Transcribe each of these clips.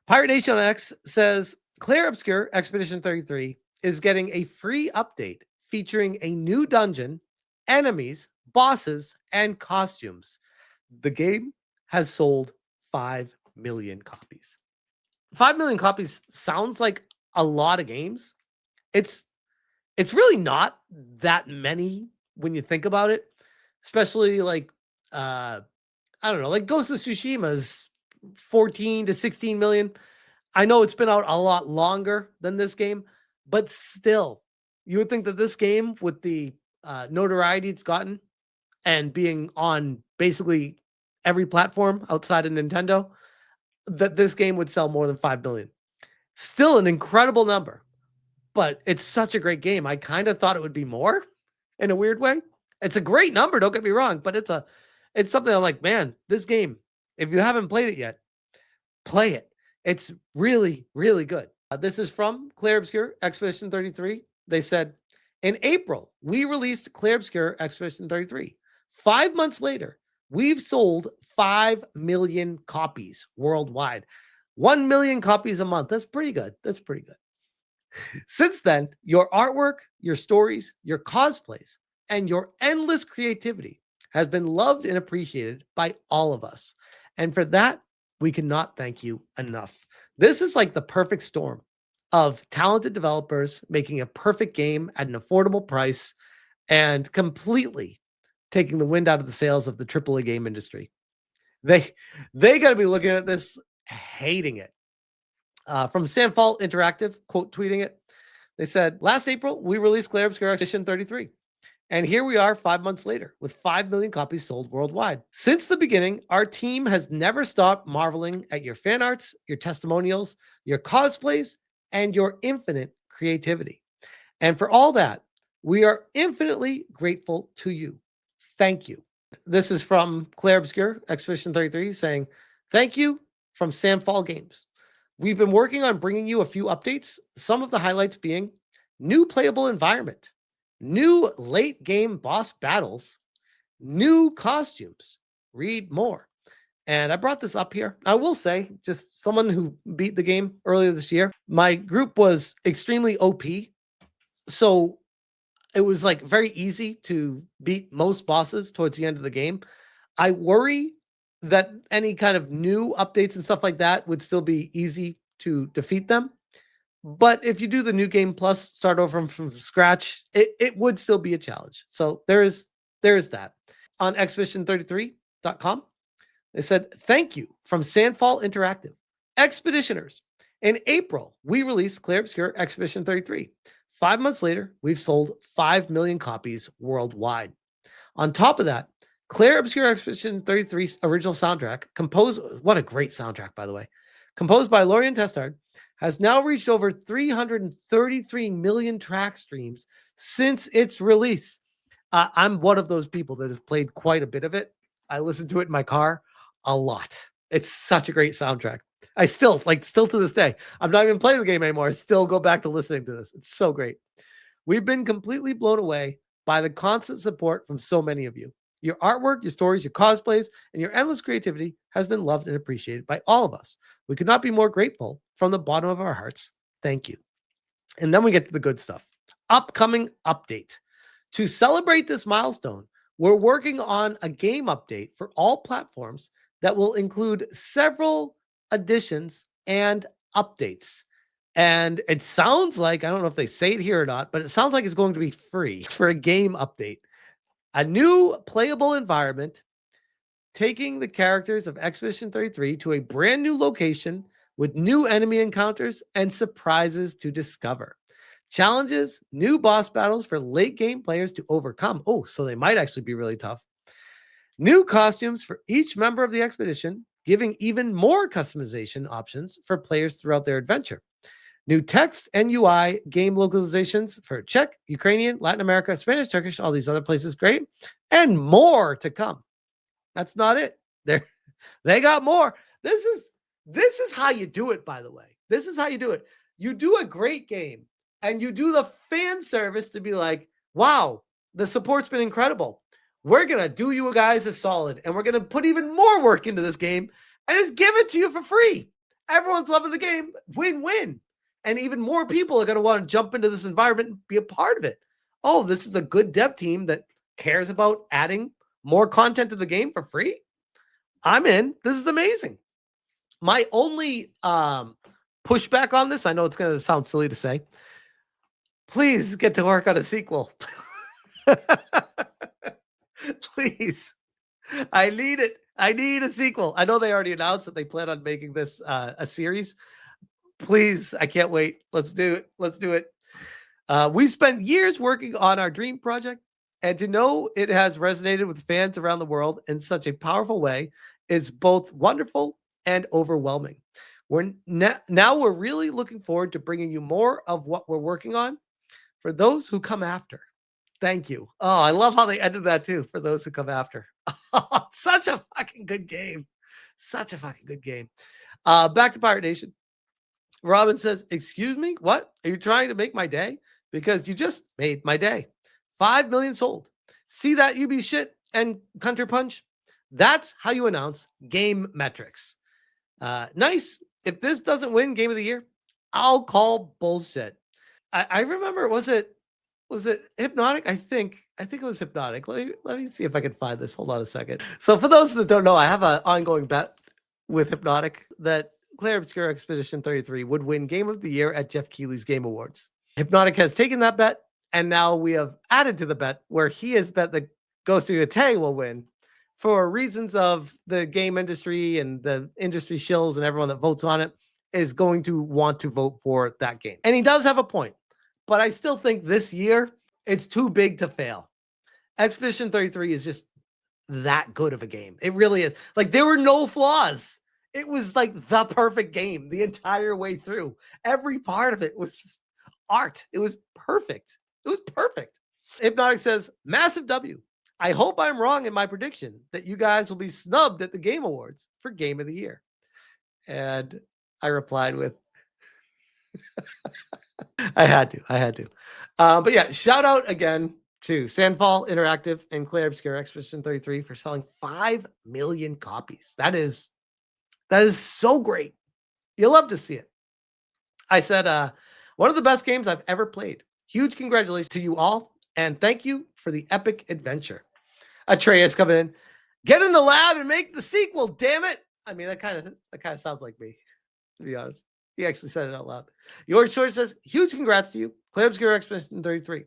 Pirate Nation on X says Clair Obscur Expedition 33 is getting a free update featuring a new dungeon, enemies, bosses, and costumes. The game has sold 5 million copies. 5 million copies sounds like a lot of games. It's really not that many when you think about it, especially like I don't know, like Ghost of Tsushima's 14 to 16 million. I know it's been out a lot longer than this game, but still, you would think that this game, with the notoriety it's gotten and being on basically every platform outside of Nintendo, that this game would sell more than 5 million. Still an incredible number, but it's such a great game. I kind of thought it would be more in a weird way. It's a great number, don't get me wrong, but it's something I'm like, man, this game, if you haven't played it yet, play it. It's really, really good. This is from Clair Obscur Expedition 33. They said, in April, we released Clair Obscur Expedition 33. 5 months later, we've sold 5 million copies worldwide. 1 million copies a month. That's pretty good. That's pretty good. Since then, your artwork, your stories, your cosplays, and your endless creativity has been loved and appreciated by all of us. And for that, we cannot thank you enough. This is like the perfect storm of talented developers making a perfect game at an affordable price and completely taking the wind out of the sails of the AAA game industry. They got to be looking at this, hating it. From Sandfall Interactive, quote tweeting it, they said, last April, we released Clair Obscur Expedition 33. And here we are 5 months later with 5 million copies sold worldwide. Since the beginning, our team has never stopped marveling at your fan arts, your testimonials, your cosplays, and your infinite creativity. And for all that, we are infinitely grateful to you. Thank you. This is from Clair Obscur Expedition 33 saying, thank you from Sandfall Games. We've been working on bringing you a few updates, some of the highlights being new playable environment, new late game boss battles, new costumes. Read more. And I brought this up here. I will say, just someone who beat the game earlier this year, my group was extremely OP. So it was like very easy to beat most bosses towards the end of the game. I worry that any kind of new updates and stuff like that would still be easy to defeat them. But if you do the new game plus start over from scratch, it would still be a challenge. So there is that. On expedition33.com, they said, thank you from Sandfall Interactive. Expeditioners, in April, we released Clair Obscur Expedition 33. 5 months later, we've sold 5 million copies worldwide. On top of that, Clair Obscur Expedition 33's original soundtrack, composed, what a great soundtrack, by the way, composed by Lorian Testard, has now reached over 333 million track streams since its release. I'm one of those people that have played quite a bit of it. I listen to it in my car a lot. It's such a great soundtrack. I still to this day, I'm not even playing the game anymore. I still go back to listening to this. It's so great. We've been completely blown away by the constant support from so many of you. Your artwork, your stories, your cosplays, and your endless creativity has been loved and appreciated by all of us. We could not be more grateful from the bottom of our hearts. Thank you. And then we get to the good stuff. Upcoming update. To celebrate this milestone, we're working on a game update for all platforms that will include several additions and updates. And it sounds like, I don't know if they say it here or not, but it sounds like it's going to be free for a game update. A new playable environment, taking the characters of Expedition 33 to a brand new location with new enemy encounters and surprises to discover. Challenges, new boss battles for late game players to overcome. Oh, so they might actually be really tough. New costumes for each member of the expedition, giving even more customization options for players throughout their adventure. New text and UI game localizations for Czech, Ukrainian, Latin America, Spanish, Turkish, all these other places. Great. And more to come. That's not it. They got more. This is how you do it, by the way. This is how you do it. You do a great game and you do the fan service to be like, wow, the support's been incredible. We're going to do you guys a solid and we're going to put even more work into this game and just give it to you for free. Everyone's loving the game. Win-win. And even more people are going to want to jump into this environment and be a part of it. Oh, this is a good dev team that cares about adding more content to the game for free. I'm in. This is amazing. My only pushback on this, I know it's going to sound silly to say, please get to work on a sequel. Please. I need it. I need a sequel. I know they already announced that they plan on making this a series. Please, I can't wait. Let's do it. Let's do it. We spent years working on our dream project, and to know it has resonated with fans around the world in such a powerful way is both wonderful and overwhelming. Now we're really looking forward to bringing you more of what we're working on for those who come after. Thank you. Oh, I love how they ended that too. For those who come after. Such a fucking good game. Such a fucking good game. Back to Pirate Nation. Robin says, excuse me? What? Are you trying to make my day? Because you just made my day. 5 million sold. See that UB shit and Counter Punch? That's how you announce game metrics. Nice. If this doesn't win Game of the Year, I'll call bullshit. I remember, was it Hypnotic? I think it was Hypnotic. Let me see if I can find this. Hold on a second. So for those that don't know, I have an ongoing bet with Hypnotic that Clair Obscur Expedition 33 would win Game of the Year at Jeff Keighley's Game Awards. Hypnotic has taken that bet, and now we have added to the bet where he has bet that Ghost of Yotei will win for reasons of the game industry and the industry shills and everyone that votes on it is going to want to vote for that game. And he does have a point, but I still think this year it's too big to fail. Expedition 33 is just that good of a game. It really is. Like, there were no flaws. It was like the perfect game the entire way through. Every part of it was art. It was perfect. It was perfect. Hypnotic says, massive W. I hope I'm wrong in my prediction that you guys will be snubbed at the Game Awards for Game of the Year. And I replied with, I had to. But yeah, shout out again to Sandfall Interactive and Clair Obscur Expedition 33 for selling 5 million copies. That is so great. You'll love to see it. I said, one of the best games I've ever played. Huge congratulations to you all, and thank you for the epic adventure. Atreus coming in. Get in the lab and make the sequel, damn it. I mean, that kind of sounds like me, to be honest. He actually said it out loud. Yours Short says, huge congrats to you. Clair Obscur Expedition 33.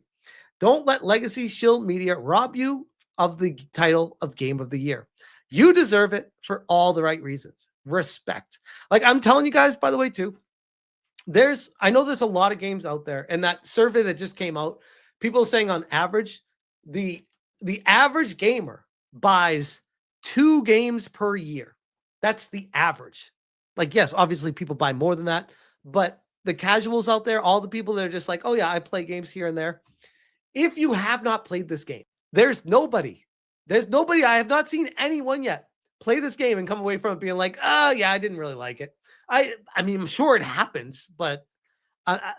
Don't let Legacy Shill Media rob you of the title of Game of the Year. You deserve it for all the right reasons. Respect. Like, I'm telling you guys, by the way, too, I know there's a lot of games out there, and that survey that just came out, people saying on average, the average gamer buys 2 games per year. That's the average. Like, yes, obviously people buy more than that, but the casuals out there, all the people that are just like, oh yeah, I play games here and there. If you have not played this game, there's nobody, I have not seen anyone yet play this game and come away from it being like, oh yeah, I didn't really like it. I mean, I'm sure it happens, but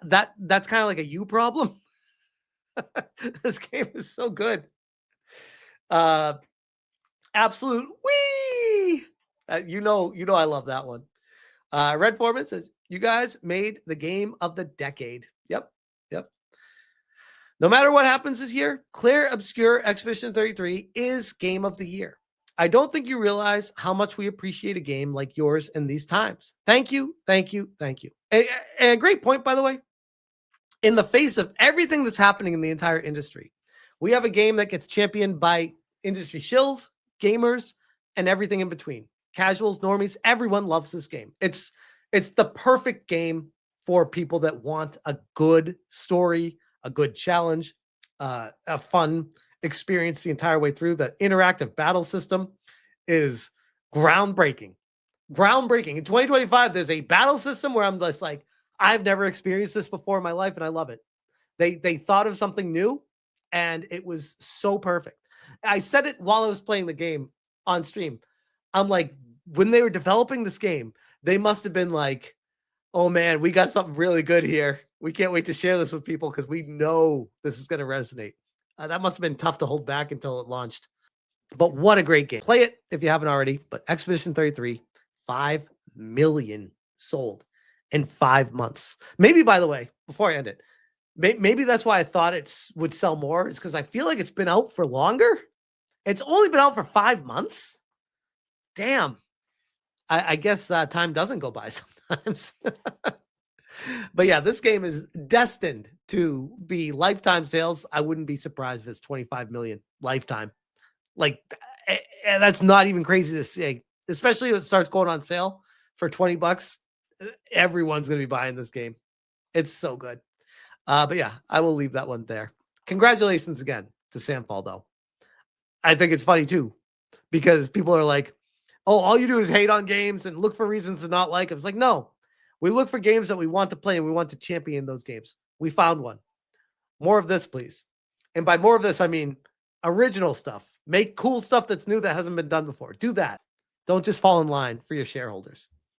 that's kind of like a you problem. This game is so good. Absolute wee. You know, I love that one. Red Foreman says, you guys made the game of the decade. Yep. No matter what happens this year, Clair Obscur Expedition 33 is Game of the Year. I don't think you realize how much we appreciate a game like yours in these times. Thank you. And a great point, by the way. In the face of everything that's happening in the entire industry, we have a game that gets championed by industry shills, gamers, and everything in between. Casuals, normies, everyone loves this game. It's the perfect game for people that want a good story, a good challenge, a fun experience the entire way through. The interactive battle system is groundbreaking. In 2025, there's a battle system where I'm just like, I've never experienced this before in my life, and I love it. They thought of something new, and it was so perfect. I said it while I was playing the game on stream. I'm like, when they were developing this game, they must have been like, oh man, we got something really good here. We can't wait to share this with people because we know this is going to resonate. That must have been tough to hold back until it launched. But what a great game. Play it if you haven't already. But Expedition 33, 5 million sold in 5 months. Maybe, by the way, before I end it, maybe that's why I thought it would sell more, is because I feel like it's been out for longer. It's only been out for 5 months. Damn. I guess time doesn't go by sometimes. But yeah, this game is destined to be lifetime sales. I wouldn't be surprised if it's 25 million lifetime. Like, that's not even crazy to say, especially if it starts going on sale for $20. Everyone's going to be buying this game. It's so good. But yeah, I will leave that one there. Congratulations again to Samfall, though. I think it's funny too, because people are like, oh, all you do is hate on games and look for reasons to not like them. It's like, no, we look for games that we want to play and we want to champion those games. We found one. More of this, please. And by more of this, I mean original stuff. Make cool stuff that's new that hasn't been done before. Do that. Don't just fall in line for your shareholders.